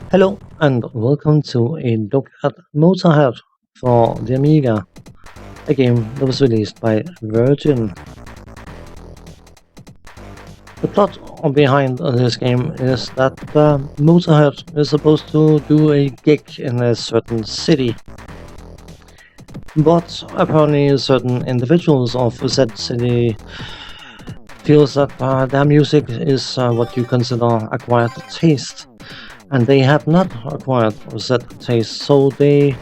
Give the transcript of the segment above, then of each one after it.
Hello and welcome to a look at Motörhead for the Amiga, a game that was released by Virgin. The plot behind this game is that Motörhead is supposed to do a gig in a certain city, but apparently certain individuals of said city feels that their music is what you consider acquired taste, and they have not acquired said taste, so they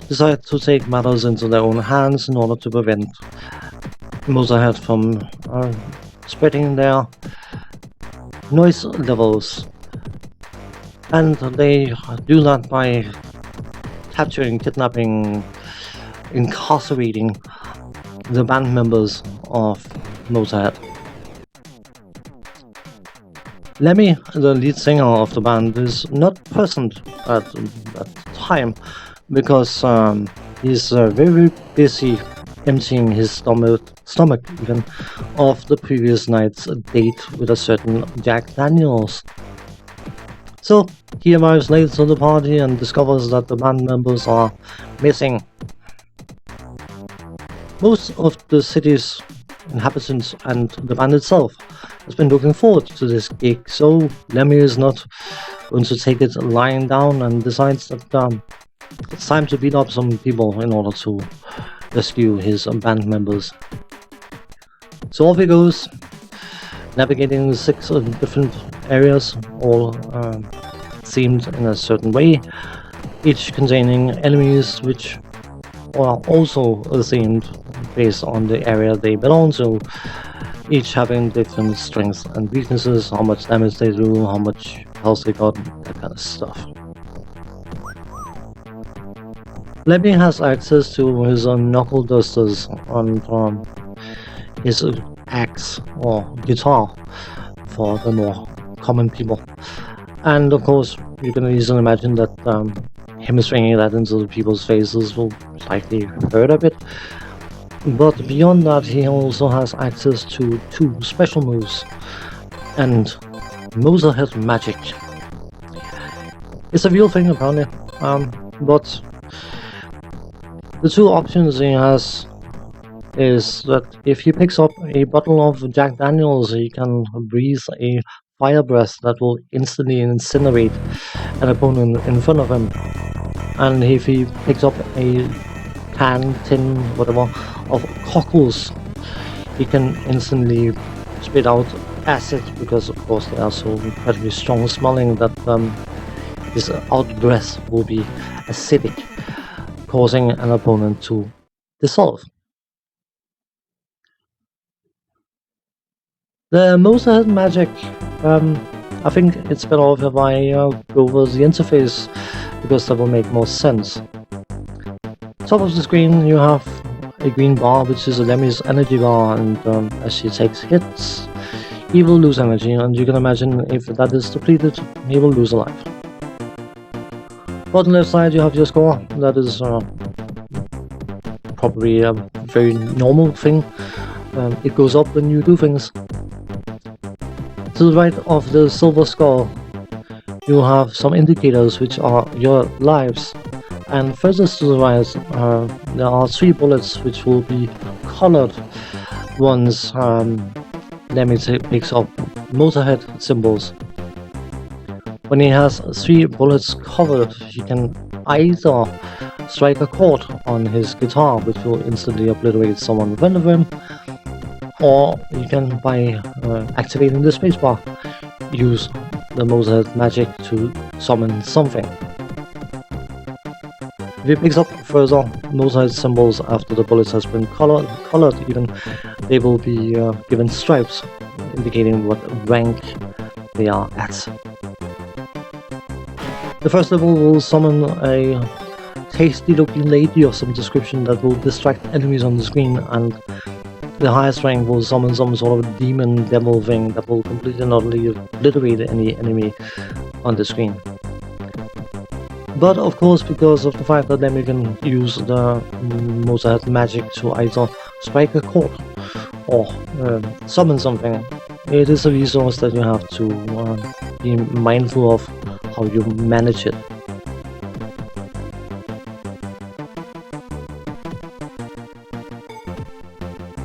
decide to take matters into their own hands in order to prevent Motörhead from spreading their noise levels. And they do that by capturing, kidnapping, incarcerating the band members of Motörhead. Lemmy, the lead singer of the band, is not present at that time because he's very busy emptying his stomach even of the previous night's date with a certain Jack Daniels. So he arrives late to the party and discovers that the band members are missing. Most of the city's inhabitants and the band itself has been looking forward to this gig, so Lemmy is not going to take it lying down and decides that it's time to beat up some people in order to rescue his band members. So off he goes, navigating 6 different areas, all themed in a certain way, each containing enemies which are also themed based on the area they belong to, each having different strengths and weaknesses, how much damage they do, how much health they got, that kind of stuff. Lemmy has access to his knuckle dusters and his axe or guitar for the more common people. And of course, you can easily imagine that him swinging that into the people's faces will likely hurt a bit. But beyond that, he also has access to 2 special moves and Motörhead magic. It's a real thing apparently, but the 2 options he has is that if he picks up a bottle of Jack Daniels, he can breathe a fire breath that will instantly incinerate an opponent in front of him. And if he picks up a can, tin, whatever, of cockles, he can instantly spit out acid, because of course they are so incredibly strong smelling that his out breath will be acidic, causing an opponent to dissolve. The Motörhead magic, I think it's better off if I go over the interface, because that will make more sense. Top of the screen you have a green bar, which is Lemmy's energy bar, and as she takes hits, he will lose energy, and you can imagine if that is depleted, he will lose a life. Bottom left side you have your score. That is probably a very normal thing. It goes up when you do things. To the right of the silver skull you have some indicators which are your lives, and furthest to the right there are 3 bullets which will be colored once Lemmy picks up Motörhead symbols. When he has 3 bullets covered, he can either strike a chord on his guitar, which will instantly obliterate someone in front of him, or you can, by activating the spacebar, use the Motörhead magic to summon something. If he picks up further Motörhead symbols after the bullets has been colored even, they will be given stripes, indicating what rank they are at. The first level will summon a tasty looking lady of some description that will distract enemies on the screen, and the highest rank will summon some sort of demon devil thing that will completely and utterly obliterate any enemy on the screen. But of course, because of the fact that Lemmy can use the Motörhead magic to either strike a chord or summon something, it is a resource that you have to be mindful of how you manage it.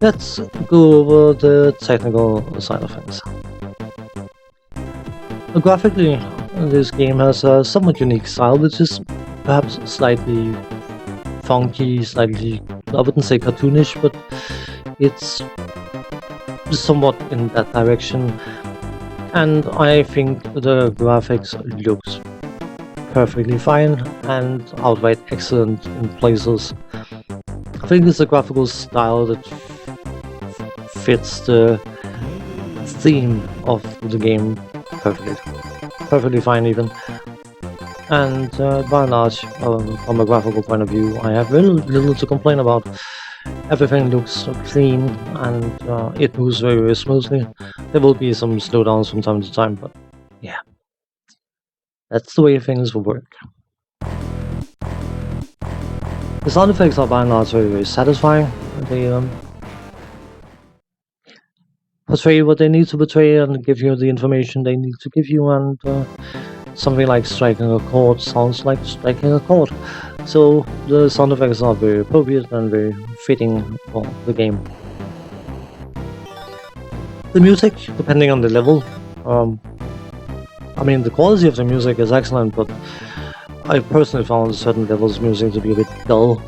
Let's go over the technical side of things. Graphically, this game has a somewhat unique style, which is perhaps slightly funky, slightly, I wouldn't say cartoonish, but it's somewhat in that direction. And I think the graphics looks perfectly fine and outright excellent in places. I think it's a graphical style that fits the theme of the game perfectly fine even. And by and large, from a graphical point of view, I have very little to complain about. Everything looks clean and it moves very smoothly. There will be some slowdowns from time to time, but yeah, that's the way things will work. The sound effects are by and large very satisfying. They portray what they need to portray and give you the information they need to give you, and something like striking a chord sounds like striking a chord. So the sound effects are very appropriate and very fitting for the game. The music, depending on the level, I mean the quality of the music is excellent, but I personally found certain levels music to be a bit dull.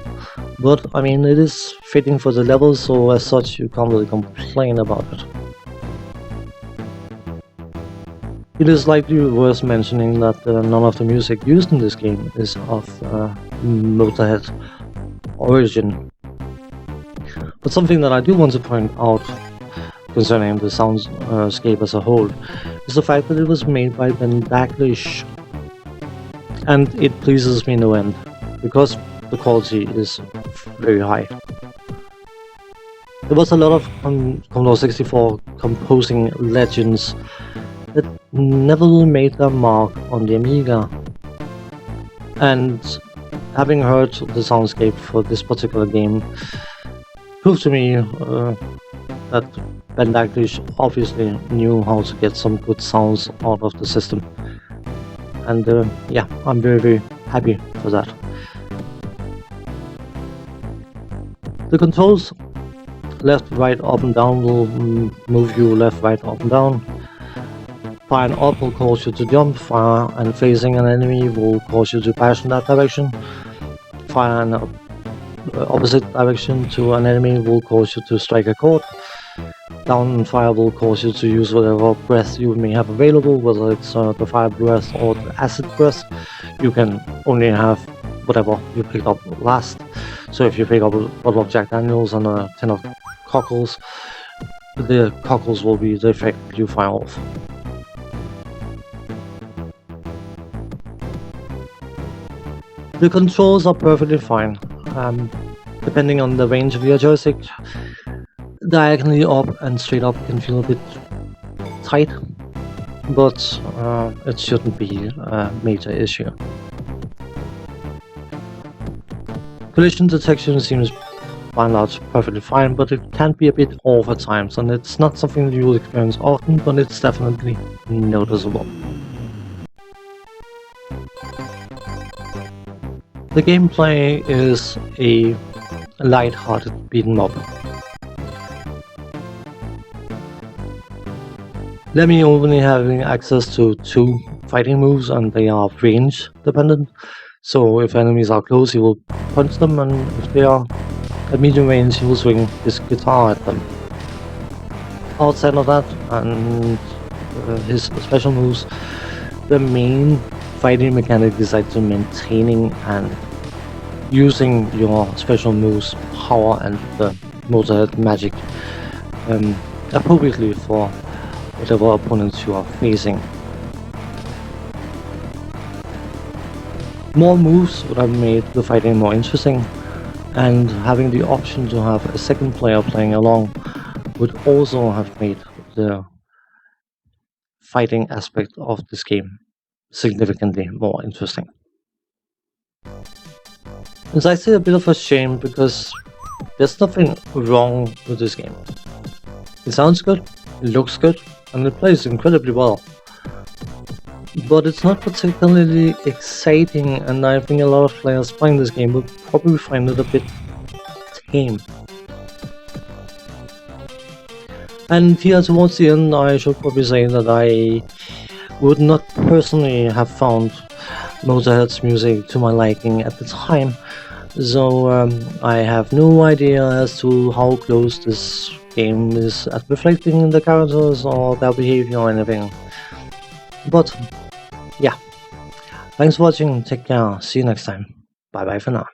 But I mean it is fitting for the levels, so as such you can't really complain about it. It is likely worth mentioning that none of the music used in this game is of Motörhead origin. But something that I do want to point out concerning the soundscape as a whole is the fact that it was made by Ben Daglish, and it pleases me no end because the quality is very high. There was a lot of Commodore 64 composing legends that never made their mark on the Amiga, and having heard the soundscape for this particular game proved to me that Ben Daglish obviously knew how to get some good sounds out of the system, and yeah, I'm very happy for that. The controls, left, right, up and down, will move you left, right, up and down. Fire and up will cause you to jump, fire and facing an enemy will cause you to bash in that direction. Fire in the opposite direction to an enemy will cause you to strike a chord. Down and fire will cause you to use whatever breath you may have available, whether it's the fire breath or the acid breath. You can only have whatever you picked up last. So if you pick up a bottle of Jack Daniels and a tin of cockles, the cockles will be the effect you fire off. The controls are perfectly fine, depending on the range of your joystick. Diagonally up and straight up can feel a bit tight, but it shouldn't be a major issue. Collision detection seems by and large perfectly fine, but it can be a bit off at times, and it's not something you will experience often, but it's definitely noticeable. The gameplay is a light-hearted beat-em up. Let me only having access to 2 fighting moves, and they are range dependent. So if enemies are close, he will punch them, and if they are at medium range, he will swing his guitar at them. Outside of that, and his special moves, the main fighting mechanic is actually maintaining and using your special moves, power, and the Motörhead magic appropriately for whatever opponents you are facing. More moves would have made the fighting more interesting, and having the option to have a second player playing along would also have made the fighting aspect of this game significantly more interesting. It's actually a bit of a shame because there's nothing wrong with this game. It sounds good, it looks good, and it plays incredibly well. but it's not particularly exciting, and I think a lot of players playing this game will probably find it a bit tame. And here towards the end, I should probably say that I would not personally have found Motörhead's music to my liking at the time, so I have no idea as to how close this game is at reflecting the characters or their behavior or anything. But yeah, thanks for watching, take care, see you next time, bye bye for now.